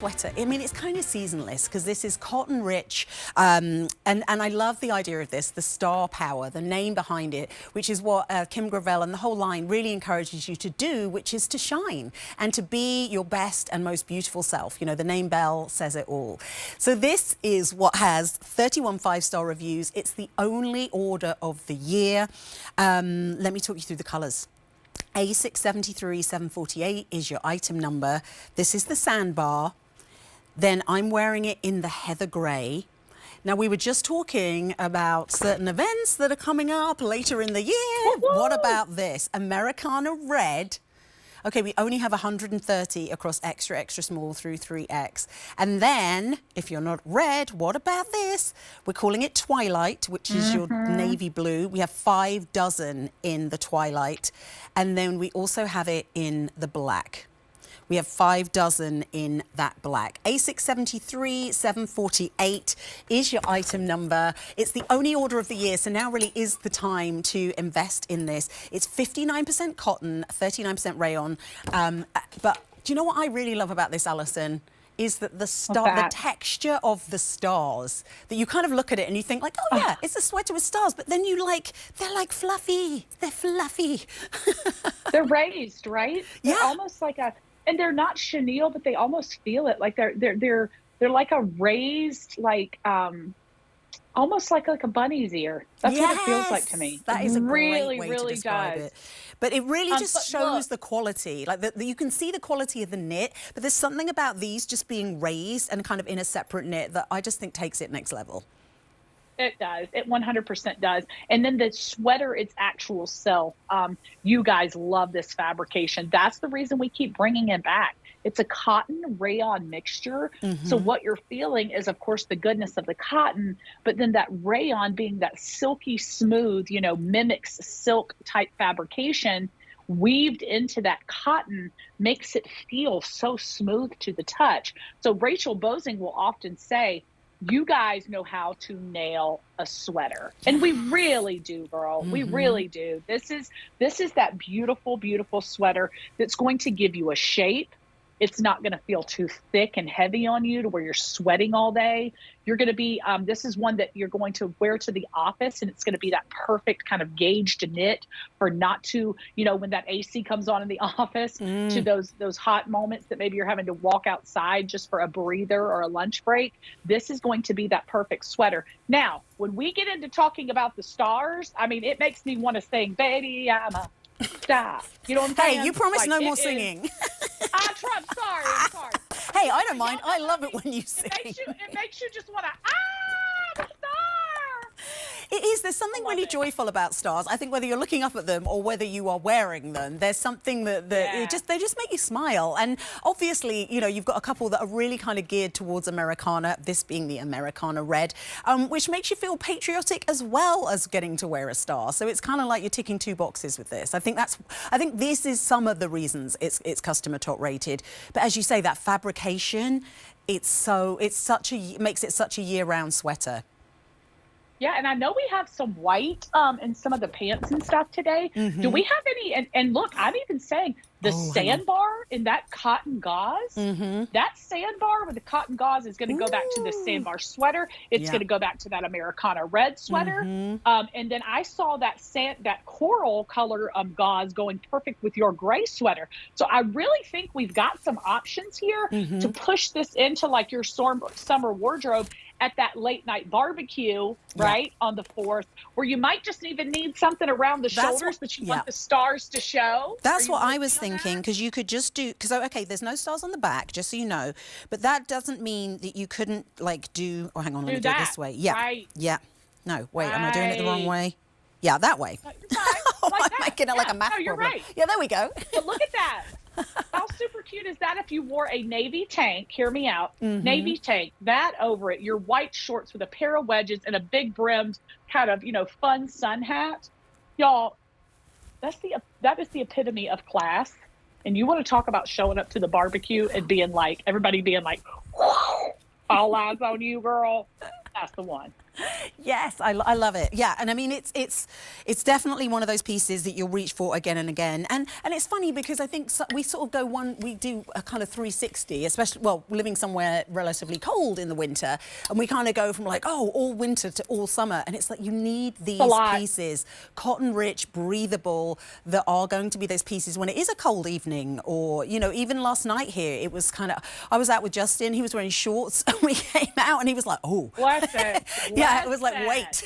Sweater. I mean, it's kind of seasonless because this is cotton rich, and I love the idea of this, the star power, the name behind it, which is what Kim Gravel and the whole line really encourages you to do, which is to shine and to be your best and most beautiful self. You know, the name Belle says it all. So this is what has 31 5-star reviews. It's the only order of the year. Let me talk you through the colours. A673748 is your item number. This is the sandbar. Then I'm wearing it in the heather grey. Now, we were just talking about certain events that are coming up later in the year. What about this? Americana red. Okay, we only have 130 across extra, extra small through 3X. And then, if you're not red, what about this? We're calling it Twilight, which is your navy blue. We have 5 dozen in the Twilight. And then we also have it in the black. We have 5 dozen in that black. A673748 is your item number. It's the only order of the year, so now really is the time to invest in this. It's 59% cotton, 39% rayon. But do you know what I really love about this, Alison? Is that the texture of the stars, that you kind of look at it and you think like, oh yeah, it's a sweater with stars, but then you they're like fluffy. They're fluffy. They're raised, right? Yeah. They're almost like and they're not chenille, but they almost feel it. Like they're like a raised, like almost like a bunny's ear. That's what it feels like to me. That is a really, great way really to describe does. it. But it really just shows look, the quality. Like you can see the quality of the knit, but there's something about these just being raised and kind of in a separate knit that I just think takes it next level. It does. It 100% does. And then the sweater, its actual self, you guys love this fabrication. That's the reason we keep bringing it back. It's a cotton rayon mixture. So what you're feeling is, of course, the goodness of the cotton, but then that rayon being that silky smooth, you know, mimics silk type fabrication weaved into that cotton makes it feel so smooth to the touch. So Rachel Bosing will often say, you guys know how to nail a sweater. And we really do, girl. We really do. This is that beautiful, beautiful sweater that's going to give you a shape. It's not going to feel too thick and heavy on you to where you're sweating all day. You're going to be, this is one that you're going to wear to the office, and it's going to be that perfect kind of gauged knit for not to, you know, when that AC comes on in the office, to those hot moments that maybe you're having to walk outside just for a breather or a lunch break. This is going to be that perfect sweater. Now, when we get into talking about the stars, I mean, it makes me want to sing, baby, I'm a star. You know what I'm saying? Hey, you promised no more singing. I'm sorry. Hey, I don't mind. I love it when you sing. It makes you just want to, the star. It is. There's something really joyful about stars. I think whether you're looking up at them or whether you are wearing them, there's something that they just make you smile. And obviously, you know, you've got a couple that are really kind of geared towards Americana, this being the Americana red, which makes you feel patriotic as well as getting to wear a star. So it's kind of like you're ticking 2 boxes with this. I think this is some of the reasons it's customer top rated. But as you say, that fabrication, makes it such a year-round sweater. Yeah, and I know we have some white in some of the pants and stuff today. Do we have any? And look, I'm even saying the sandbar in that cotton gauze, that sandbar with the cotton gauze is going to go back to the sandbar sweater. It's going to go back to that Americana red sweater. And then I saw that coral color gauze going perfect with your gray sweater. So I really think we've got some options here to push this into like your summer wardrobe at that late night barbecue, right, on the 4th, where you might just even need something around the shoulders, but you want the stars to show. That's what I was thinking, because you could just do, because, okay, there's no stars on the back, just so you know, but that doesn't mean that you couldn't, like, do, oh, hang on, let me do it this way. Yeah, yeah. No, wait, am I doing it the wrong way? Yeah, that way. No, you're right. I'm making it like a math problem. You're right. Yeah, there we go. But look at that. How super cute is that if you wore a navy tank, hear me out, navy tank, that over it, your white shorts with a pair of wedges and a big brimmed kind of, you know, fun sun hat. Y'all, that is the epitome of class. And you want to talk about showing up to the barbecue and being like, everybody being like, all eyes on you, girl. That's the one. Yes, I love it. Yeah, and I mean it's definitely one of those pieces that you'll reach for again and again. And it's funny because I think we sort of we do a kind of 360, especially living somewhere relatively cold in the winter, and we kind of go from like all winter to all summer, and it's like you need these pieces, cotton rich, breathable, that are going to be those pieces when it is a cold evening, or even last night here it was kind of, I was out with Justin, he was wearing shorts and we came out and he was like, oh. Bless it. Yeah, it was like, wait,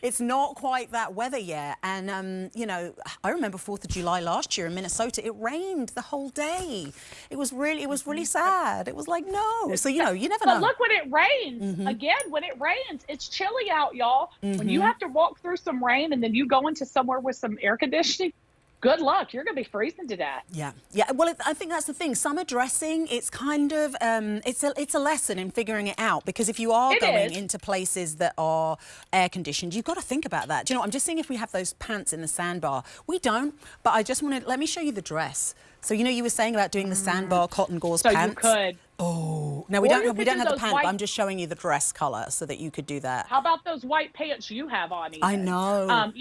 it's not quite that weather yet. And, I remember 4th of July last year in Minnesota, it rained the whole day. It was really sad. It was like, no. So, you never know. But look, when it rains, again, when it rains, it's chilly out, y'all. When you have to walk through some rain and then you go into somewhere with some air conditioning, good luck. You're going to be freezing to death. Yeah. Well, I think that's the thing. Summer dressing, it's kind of, it's a lesson in figuring it out, because if you are going into places that are air conditioned, you've got to think about that. Do you know, I'm just seeing if we have those pants in the sandbar. We don't, but I just wanted, let me show you the dress. So, you were saying about doing the sandbar cotton gauze pants. So you could. Oh, no, we don't have the pants, but I'm just showing you the dress color so that you could do that. How about those white pants you have on? Even? I know.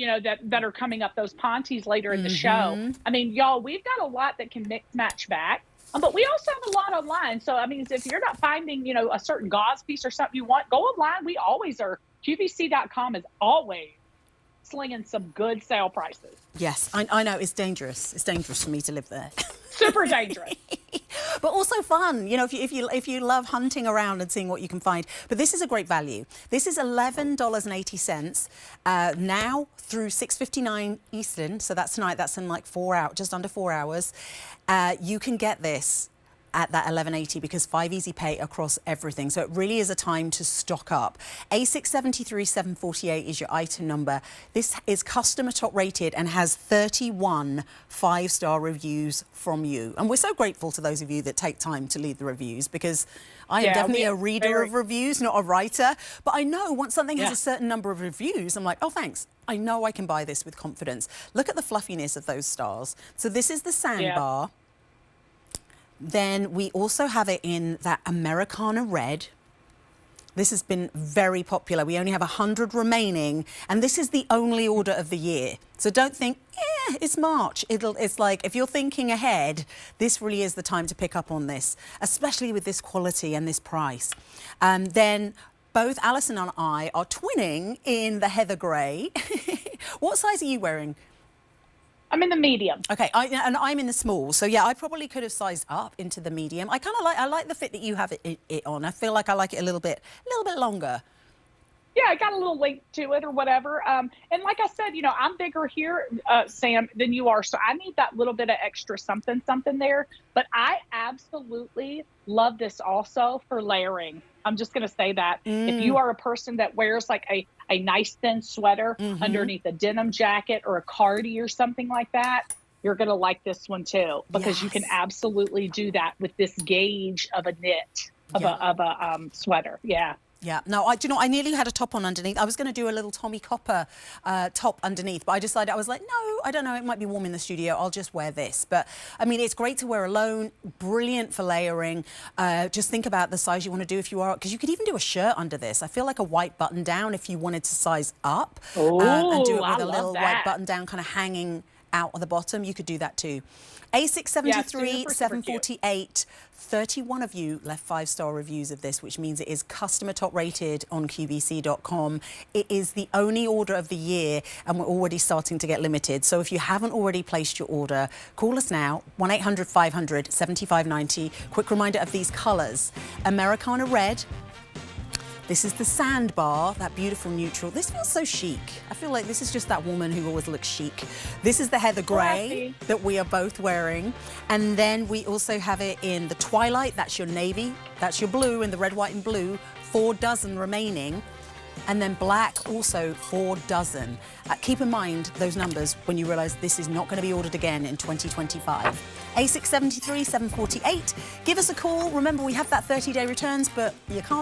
That are coming up, those pontes later in the show. I mean, y'all, we've got a lot that can mix, match back. But we also have a lot online. So, I mean, if you're not finding, a certain gauze piece or something you want, go online. We always are. QVC.com is always slinging some good sale prices. Yes, I know. It's dangerous. It's dangerous for me to live there. Super dangerous. But also fun, if you love hunting around and seeing what you can find. But this is a great value. This is $11.80 now through 6:59 Eastern. So that's tonight. That's in like just under 4 hours. You can get this at that $11.80 because 5 easy pay across everything. So it really is a time to stock up. A673748 is your item number. This is customer top rated and has 31 5-star reviews from you. And we're so grateful to those of you that take time to leave the reviews, because I am definitely a reader of reviews, not a writer. But I know once something has a certain number of reviews, I'm like, oh, thanks. I know I can buy this with confidence. Look at the fluffiness of those stars. So this is the sandbar. Then we also have it in that Americana red. This has been very popular. We only have 100 remaining, and this is the only order of the year. So don't think, it's March. It's like, if you're thinking ahead, this really is the time to pick up on this, especially with this quality and this price. Then both Alison and I are twinning in the heather grey. What size are you wearing? I'm in the medium. Okay, and I'm in the small. So yeah, I probably could have sized up into the medium. I like the fit that you have it on. I feel like I like it a little bit longer. Yeah, I got a little link to it or whatever. And like I said, I'm bigger here, Sam, than you are. So I need that little bit of extra something there. But I absolutely love this also for layering. I'm just going to say that. If you are a person that wears like a nice thin sweater underneath a denim jacket or a cardi or something like that, you're going to like this one too, because you can absolutely do that with this gauge of a knit of a sweater. Yeah. Yeah, no, I nearly had a top on underneath. I was going to do a little Tommy Copper top underneath, but I decided, I was like, no, I don't know, it might be warm in the studio, I'll just wear this. But, I mean, it's great to wear alone, brilliant for layering. Just think about the size you want to do if you are, because you could even do a shirt under this. I feel like a white button down if you wanted to size up and do it with a little white button down kind of hanging out of the bottom. You could do that too. A673 748. 31 of you left 5-star reviews of this, which means it is customer top rated on QVC.com. It is the only order of the year, and we're already starting to get limited. So if you haven't already placed your order, call us now, 1-800-500-7590. Quick reminder of these colours. Americana red. This is the sandbar, that beautiful neutral. This feels so chic. I feel like this is just that woman who always looks chic. This is the heather grey that we are both wearing. And then we also have it in the twilight. That's your navy. That's your blue in the red, white and blue. 4 dozen remaining. And then black, also 4 dozen. Keep in mind those numbers when you realise this is not going to be ordered again in 2025. A673 748. Give us a call. Remember, we have that 30-day returns, but you can't